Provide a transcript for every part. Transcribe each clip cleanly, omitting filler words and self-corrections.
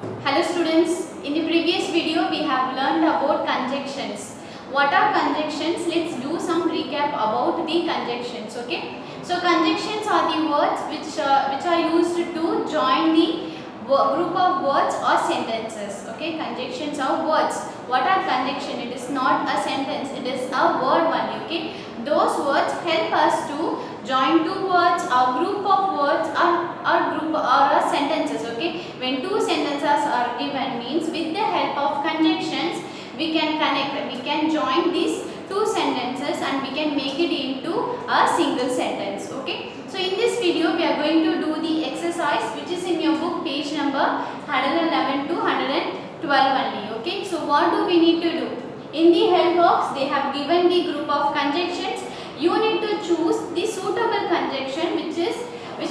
Hello students, in the previous video we have learned about conjunctions. What are conjunctions? Let's do some recap about the conjunctions, okay? So conjunctions are the words which are used to join the group of words or sentences, okay? Conjunctions are words. What are conjunction? It is not a sentence, it is a word only, okay? Those words help us to join two words or group of words or sentences, okay? When two sentences are given means with the help of conjunctions we can connect, we can join these two sentences and we can make it into a single sentence, okay? So in this video we are going to do the exercise which is in your book page number 111 to 112 only, okay? So what do we need to do? In the help box they have given the group of conjunctions. You need to choose the suitable conjunction which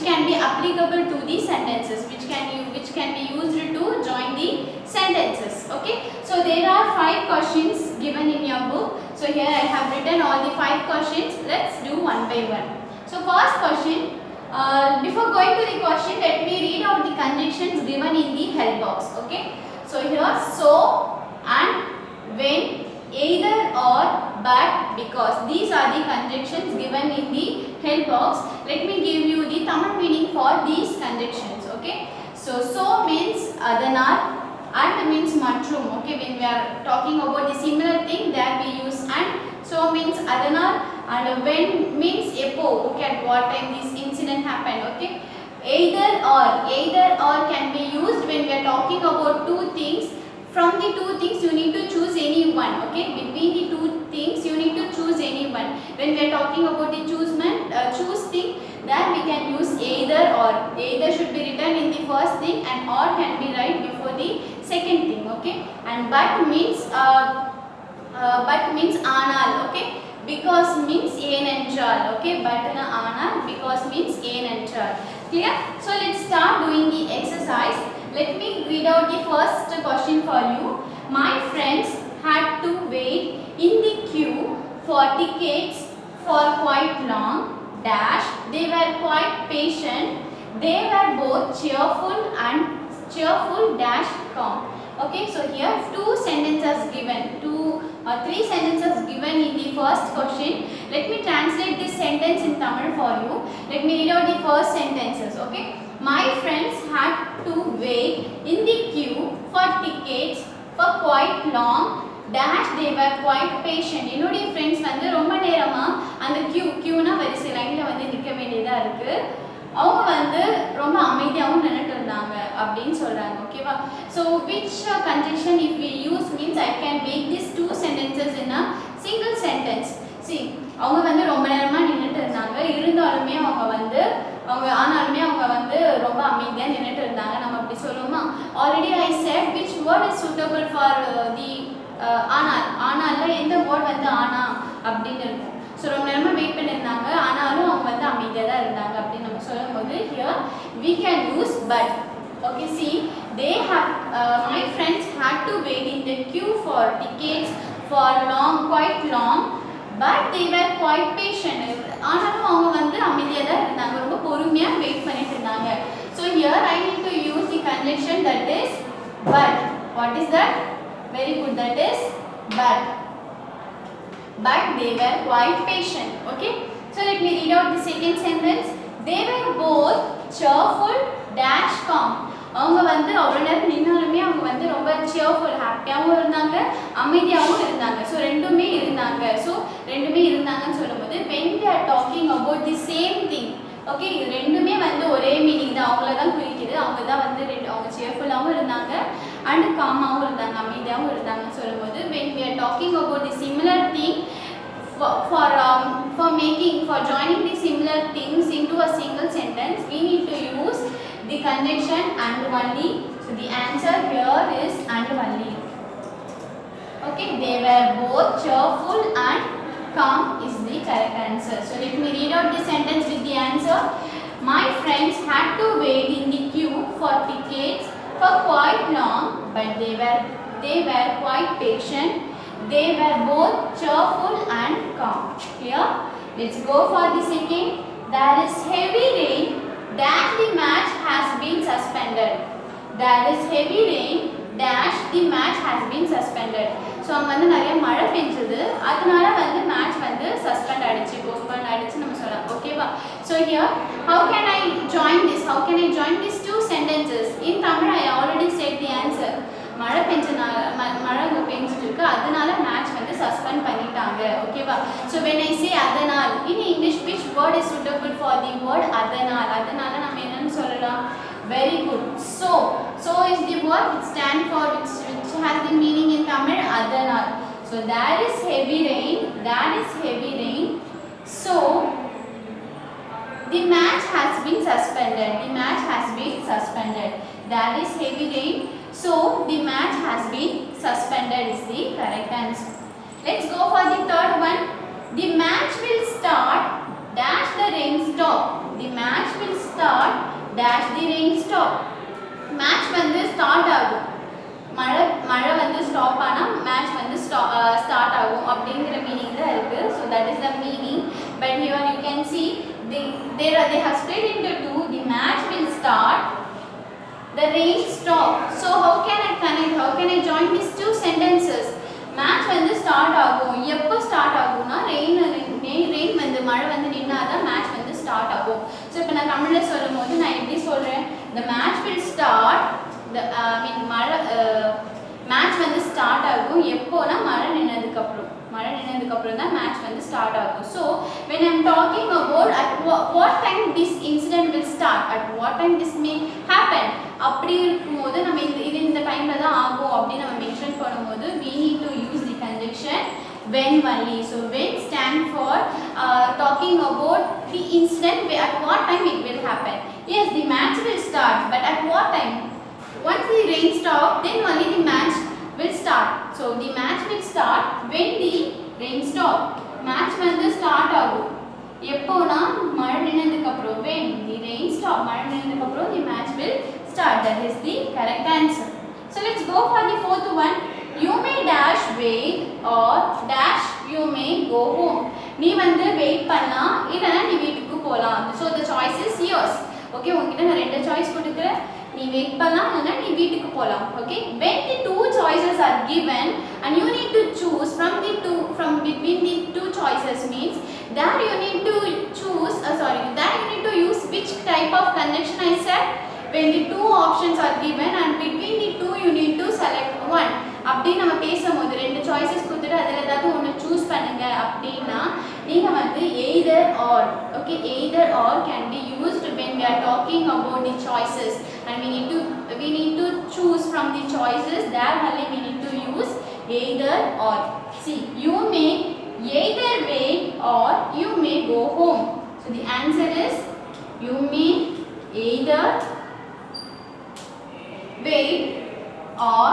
can be applicable to the sentences, which can be used to join the sentences, okay? So there are 5 questions given in your book. So here I have written all the 5 questions. Let's do one by one. So first question, before going to the question, let me read out the conjunctions given in the help box, okay? So here so and when, either or, but, because. These are the conjunctions given in the help box. Let me give you the Tamil meaning for these conjunctions, okay? So means adanar, and means matrum, okay? When we are talking about the similar thing, there we use and. So means adanar, and when means epo, okay, at what time this incident happened, okay? Either or can be used when we are talking about two things. From the two things you need to choose any one, okay? Between the two things you need to choose any one. When we are talking about the choose thing, then we can use either or. Either should be written in the first thing and or can be right before the second thing, okay? And but means anal, okay? Because means yenenchal, okay? But anal, because means yenenchal. Clear? So let's start doing the exercise. Let me read out the first question for you. My friends had to wait in the queue for tickets for quite long. Dash, they were quite patient. They were both cheerful dash calm. Okay, so here two sentences given, three sentences given in the first question. Let me translate this sentence in Tamil for you. Let me read out the first sentences, okay? My friends had to wait in the queue for tickets for quite long. Dash, they were quite patient. என்னுடைய friends வந்து ரொம்ப நேரமா அந்த queueனா வரிசை லைன்ல வந்து நிக்க வேண்டியதா இருக்கு. அவங்க வந்து ரொம்ப அமைதியாவும் நின்னுட்டு இருந்தாங்க அப்படினு சொல்றாங்க, ஓகேவா? So which conjunction if we use means I can make these two sentences in a single sentence. See, அவங்க வந்து ரொம்ப நேரமா நின்னுட்டு இருந்தாங்க, இருந்தாலுமே அவங்க வந்து ரொம்ப அமைதியா நின்னுட்டு இருந்தாங்க. நம்ம அப்படி சொல்லுவோமா? Already I said which word is suitable for the ஆனால எந்த வேர்ட் வந்து ஆனா அப்படினு இருக்கும். So ரொம்ப நேரமா வெயிட் பண்ணிருந்தாங்க, ஆனாலும் அவங்க வந்து அமைதியா தான் இருந்தாங்க அப்படி நம்ம சொல்லும்போது here we can use but. Okay, see, they have my friends had to wait in the queue for tickets for quite long, but they were quite patient. ஆனாலும் அவங்க வந்து அமைதியா தான் இருந்தாங்க, ரொம்ப பொறுமையா வெயிட் பண்ணிட்டு இருந்தாங்க. So here I need to use the conjunction that is but. What is that? Very good, that is but. But they were quite patient, okay? So let me read out the second sentence. They were both cheerful dash calm. அவங்க வந்து அவ்வளோ நேரம் நின்னாலுமே அவங்க வந்து ரொம்ப cheerful, ஹாப்பியாகவும் இருந்தாங்க, அமைதியாகவும் இருந்தாங்க. ஸோ ரெண்டுமே இருந்தாங்கன்னு சொல்லும்போது when we are talking about the same thing, okay, இது ரெண்டுமே வந்து ஒரே மீனிங் தான், அவங்கள தான் குறிக்குது. அவங்க தான் வந்து அவங்க cheerfulஆவும் இருந்தாங்க and calmஆவும் இருந்தாங்க, அமைதியாகவும் இருந்தாங்கன்னு சொல்லும்போது when we are talking about the similar thing, for joining the similar things into a single sentence, we need to use the conjunction and only. So the answer here is and only. Okay, they were both cheerful and calm is the correct answer. So let me read out the sentence with the answer. My friends had to wait in the queue for tickets for quite long, but they were quite patient. They were both cheerful and calm. Clear? Let's go for the second. There is heavy rain that the match has been suspended. there is heavy rain dash the match has been suspended. So அங்க வந்து நிறைய மழை பெஞ்சது அதனால வந்து match வந்து suspend ஆயிடுச்சு postpone ஆயிடுச்சு நம்ம சொல்லலாம் ஓகேவா. So here how can I join this, how can I join these two sentences in Tamil? I already said the answer. மழை பெஞ்சனால மழை அங்கே பெஞ்சிட்டு இருக்கு அதனால மேட்ச் வந்து சஸ்பெண்ட் பண்ணிட்டாங்க ஓகேவா. ஸோ when I say அதனால் in English which word is suitable for the word அதனால்? அதனால நம்ம என்னன்னு சொல்லலாம்? Very good. So is the word which stand for which has the meaning in Tamil அதனால். So there is heavy rain, there is heavy rain. So the match has been suspended. The match has been suspended. There is heavy rain. So the match has been suspended is the correct answer. Let's go for the third one. The match will start dash the rain stop. The match will start dash the rain stop. Match வந்து start ஆகும் மழை வந்து stop ஆனா match வந்து start ஆகும் அப்படிங்கிற meaning தான் இருக்கு. So that is the meaning. But here you can see they have split into two. The match will start, the rain stop. So how can I connect, how can I join these two sentences? Match வந்து start ஆகும் எப்போ start ஆகும்னா rain வந்து மழை வந்து நின்னாதான் match வந்து start ஆகும். So இப்போ நான் தமிழில் சொல்லும் போது நான் எப்படி சொல்கிறேன்? the match will start மழை மேட்ச் வந்து ஸ்டார்ட் ஆகும் எப்போனா மழை நின்னதுக்கு அப்புறம் தான் மேட்ச் வந்து ஸ்டார்ட் ஆகும். So when I'm talking about at what time this incident will start, at what time this may happen அப்படி இருக்கும்போது நம்ம இது இந்த டைமில் தான் ஆகும் அப்படின்னு நம்ம மென்ஷன் பண்ணும்போது we need to use the conjunction when only. So when stand for talking about the incident at what time it will happen. Yes, the match will start, but at what time? Once the rain stop, then only the match will start. So the match will start when the rain stop. Match வந்து start ஆகும் எப்போனா மழை நின்னதுக்கு அப்புறம். when the rain stop, மழை நின்னதுக்கு அப்புறம் the match will start. That is the correct answer. So let's go for the fourth one. You may dash wait or dash you may go home. நீ வந்து wait பண்ணலாம் இல்லனா நீ வீட்டுக்கு போலாம். So the choice is yours. Okay, உன்கிட்ட நான் ரெண்டு சாய்ஸ் கொடுக்கிறேன். நீ வெயிட் பண்ணலாம் இல்லனா நீ வீட்டுக்கு போலாம். Okay, when the two choices are given and you need to choose from between the two choices means there you need to choose there you need to use which type of conjunction I said. When the two options are given and between the two you need to select one. அப்படி நம்ம பேசும்போது ரெண்டு choices கொடுத்துட்டு அதில் ஏதாவது ஒன்று choose பண்ணுங்க அப்படின்னா நீங்கள் வந்து either or. Okay, either or can be used when we are talking about the choices and we need to choose from the choices. There only we need to use either or. See, you may either wait or you may go home. So the answer is you may either wait or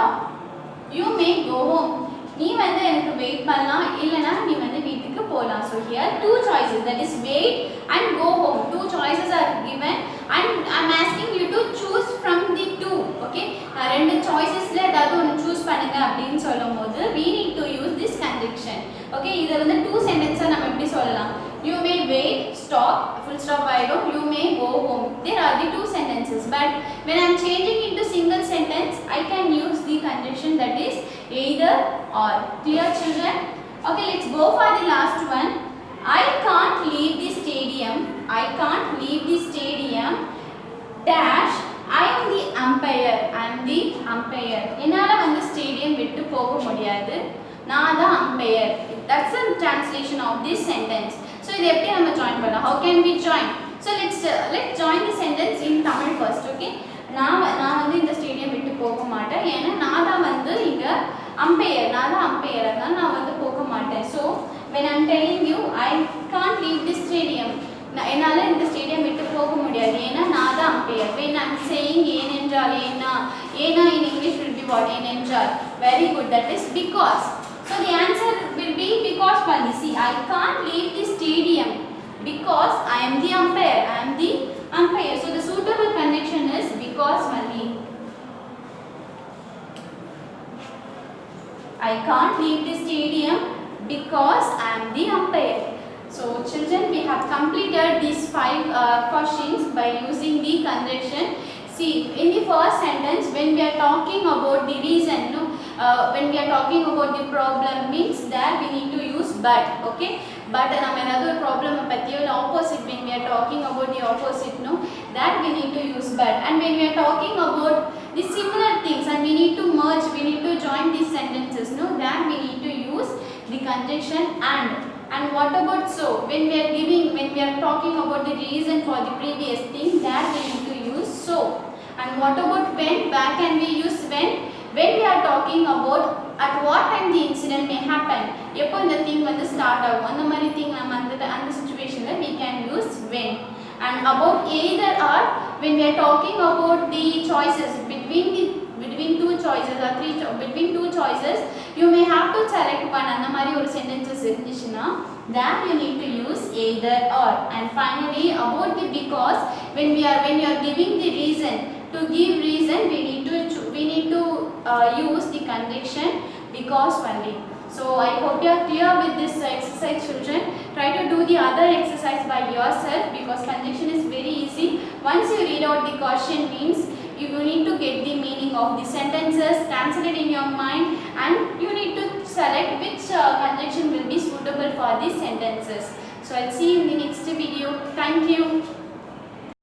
you may go home. நீ வந்து எனக்கு wait பண்ணலாம் இல்லனா நீ வந்து வீட்டுக்கு போலாம். So here two choices, that is wait and go home. Two choices are given and I'm asking you to choose from the two. Okay, ரெண்டு choicesல ஏதாவது ஒன்னு choose பண்ணுங்க அப்படினு சொல்லும்போது we need to use this conjunction. Okay, இத வந்து two sentences நம்ம எப்படி சொல்லலாம்? You may wait, stop, full stop ஆயிடும். You may go home. There are the two sentences. But when I'm changing into single sentence, I can use the conjunction that is either or. Clear, children? Okay, let's go for the last one. I can't leave the stadium. I can't leave the stadium. Dash. I am the umpire. I am the umpire. என்னால வந்து stadium விட்டு போக முடியாது. நான் தான் umpire. That's the translation of this sentence. So இதை எப்படி நம்ம join பண்ணலாம்? How can we join? So let's join the sentence in Tamil first. Okay, நான் வந்து இந்த ஸ்டேடியம் விட்டு போக மாட்டேன் ஏன்னா நான் தான் வந்து இங்க umpire. நான் தான் umpire. அதனால நான் வந்து போக மாட்டேன். So when I'm telling you I can't leave this stadium, என்னால இந்த ஸ்டேடியம் விட்டு போக முடியாது ஏன்னா நான் தான் umpire. When I'm saying ஏனென்றால் ஏன்னா in English will be what? ஏனென்றால். Very good. That is because. So the answer will be because only. See, I can't leave the stadium because I am the umpire. I am the umpire. So the suitable conjunction is because only. I can't leave the stadium because I am the umpire. So children, we have completed these 5 questions by using the conjunction. See, in the first sentence, when we are talking about the reason, no, when we are talking about the problem, means that we need to use but. Okay, but another problem the opposite, when we are talking about the opposite, no, that we need to use but. And when we are talking about the similar things and we need to merge, we need to join these sentences, no, that we need to use the conjunction and. And what about so? When we are talking about the reason for the previous thing, that we need to use so. And what about when? Where can we use when? When we are talking about at what time the incident may happen. எப்போ இந்த thing வந்து start ஆகும், அந்த மாதிரி thing நம்ம அந்த situationல we can use when. And about either or, when we are talking about the choices between two choices or between two choices, you may have to select one. அந்த மாதிரி ஒரு sentences இருந்துச்சுன்னா, that you need to use either or. And finally, about the because, when you are giving the reason, to give reason we need to use the conjunction because only. So I hope you are clear with this exercise, children. Try to do the other exercise by yourself, because conjunction is very easy. Once you read out the question, means you need to get the meaning of the sentences, translate in your mind, and you need to select which conjunction will be suitable for these sentences. So I'll see you in the next video. Thank you.